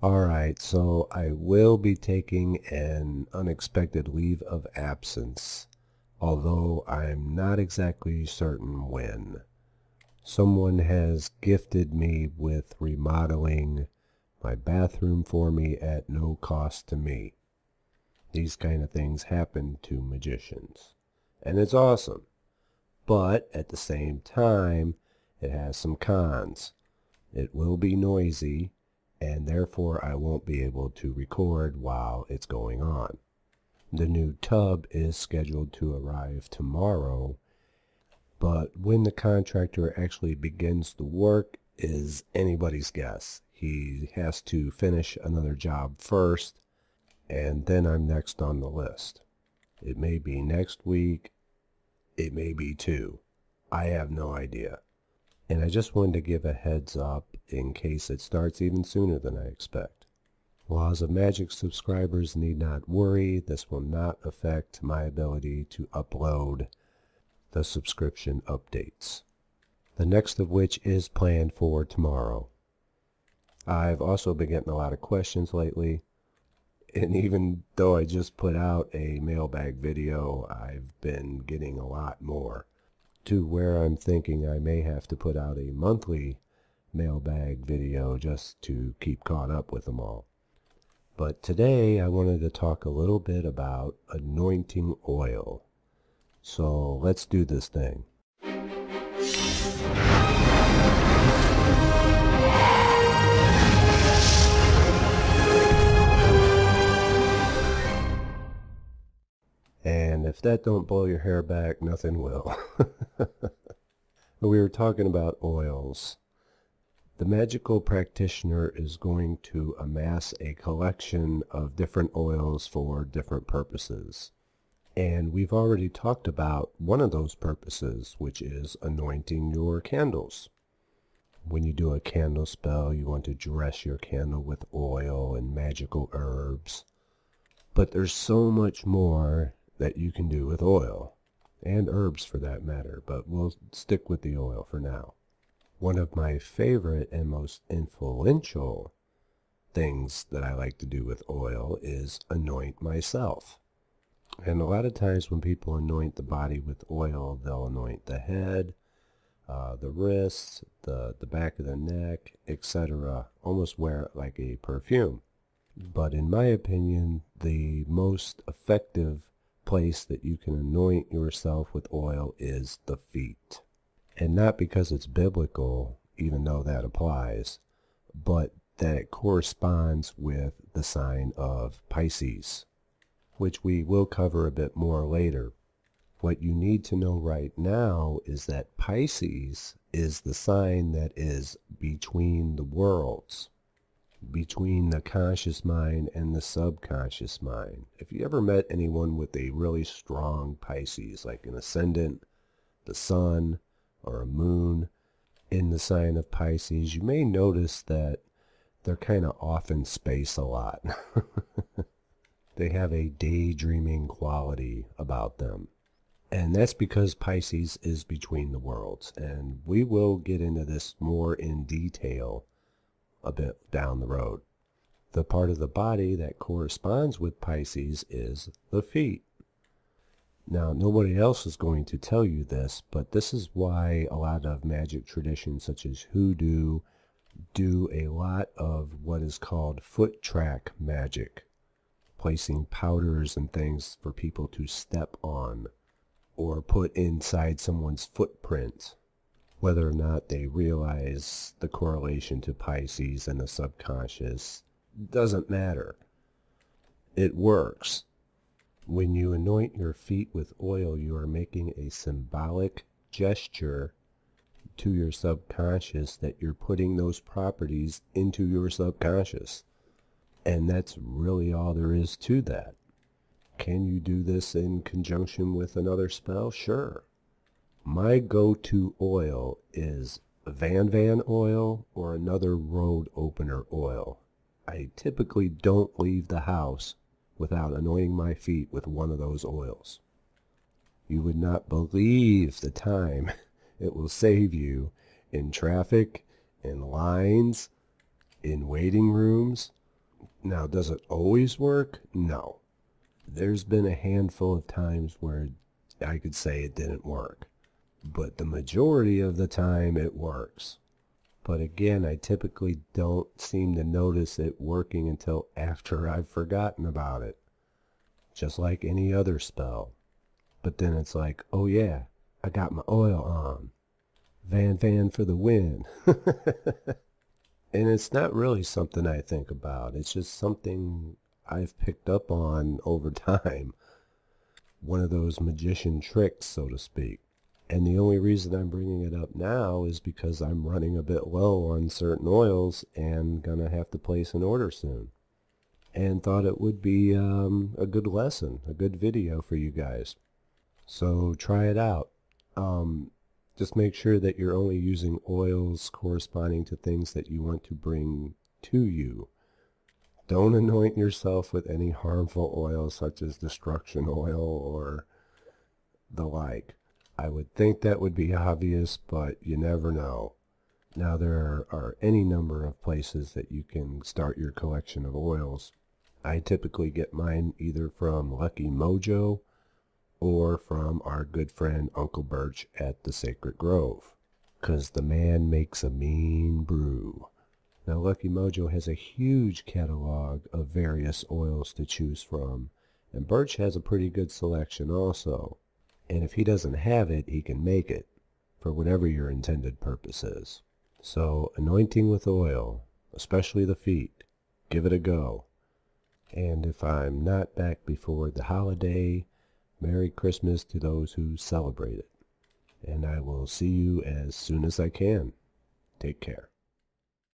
Alright, so I will be taking an unexpected leave of absence, although I'm not exactly certain when. Someone has gifted me with remodeling my bathroom for me at no cost to me. These kind of things happen to magicians, and it's awesome. But at the same time, it has some cons. It will be noisy, and therefore I won't be able to record while it's going on. The new tub is scheduled to arrive tomorrow, but when the contractor actually begins the work is anybody's guess. He has to finish another job first, and then I'm next on the list. It may be next week, it may be two. I have no idea. And I just wanted to give a heads up in case it starts even sooner than I expect. Laws of Magic subscribers need not worry. This will not affect my ability to upload the subscription updates. The next of which is planned for tomorrow. I've also been getting a lot of questions lately. And even though I just put out a mailbag video, I've been getting a lot more, to where I'm thinking I may have to put out a monthly mailbag video just to keep caught up with them all. But today I wanted to talk a little bit about anointing oil. So let's do this thing. And if that don't blow your hair back, nothing will. We were talking about oils. The magical practitioner is going to amass a collection of different oils for different purposes. And we've already talked about one of those purposes, which is anointing your candles. When you do a candle spell, you want to dress your candle with oil and magical herbs. But there's so much more that you can do with oil, and herbs for that matter, but we'll stick with the oil for now. One of my favorite and most influential things that I like to do with oil is anoint myself. And a lot of times when people anoint the body with oil, they'll anoint the head, the wrists, the back of the neck, etc. Almost wear it like a perfume. But in my opinion, the most effective place that you can anoint yourself with oil is the feet. And not because it's biblical, even though that applies, but that it corresponds with the sign of Pisces, which we will cover a bit more later. What you need to know right now is that Pisces is the sign that is between the worlds, between the conscious mind and the subconscious mind. If you ever met anyone with a really strong Pisces, like an ascendant, the sun, or a moon in the sign of Pisces, you may notice that they're kind of off in space a lot. They have a daydreaming quality about them. And that's because Pisces is between the worlds. And we will get into this more in detail a bit down the road. The part of the body that corresponds with Pisces is the feet. Now, nobody else is going to tell you this, but this is why a lot of magic traditions such as hoodoo do a lot of what is called foot track magic, placing powders and things for people to step on or put inside someone's footprint. Whether or not they realize the correlation to Pisces and the subconscious doesn't matter. It works. When you anoint your feet with oil, you are making a symbolic gesture to your subconscious that you're putting those properties into your subconscious. And that's really all there is to that. Can you do this in conjunction with another spell? Sure. My go-to oil is Van oil or another road opener oil. I typically don't leave the house without anointing my feet with one of those oils. You would not believe the time it will save you in traffic, in lines, in waiting rooms, Now, does it always work? No. There's been a handful of times where I could say it didn't work. But the majority of the time it works. But again, I typically don't seem to notice it working until after I've forgotten about it. Just like any other spell. But then it's like, oh yeah, I got my oil on. Van van for the win. And it's not really something I think about. It's just something I've picked up on over time. One of those magician tricks, so to speak. And the only reason I'm bringing it up now is because I'm running a bit low on certain oils and gonna have to place an order soon. And thought it would be a good lesson, a good video for you guys. So try it out. Just make sure that you're only using oils corresponding to things that you want to bring to you. Don't anoint yourself with any harmful oils such as destruction oil or the like. I would think that would be obvious, but you never know. Now there are any number of places that you can start your collection of oils. I typically get mine either from Lucky Mojo or from our good friend Uncle Birch at the Sacred Grove, 'cause the man makes a mean brew. Now Lucky Mojo has a huge catalog of various oils to choose from, and Birch has a pretty good selection also. And if he doesn't have it, he can make it, for whatever your intended purpose is. So anointing with oil, especially the feet, give it a go. And if I'm not back before the holiday, Merry Christmas to those who celebrate it. And I will see you as soon as I can. Take care.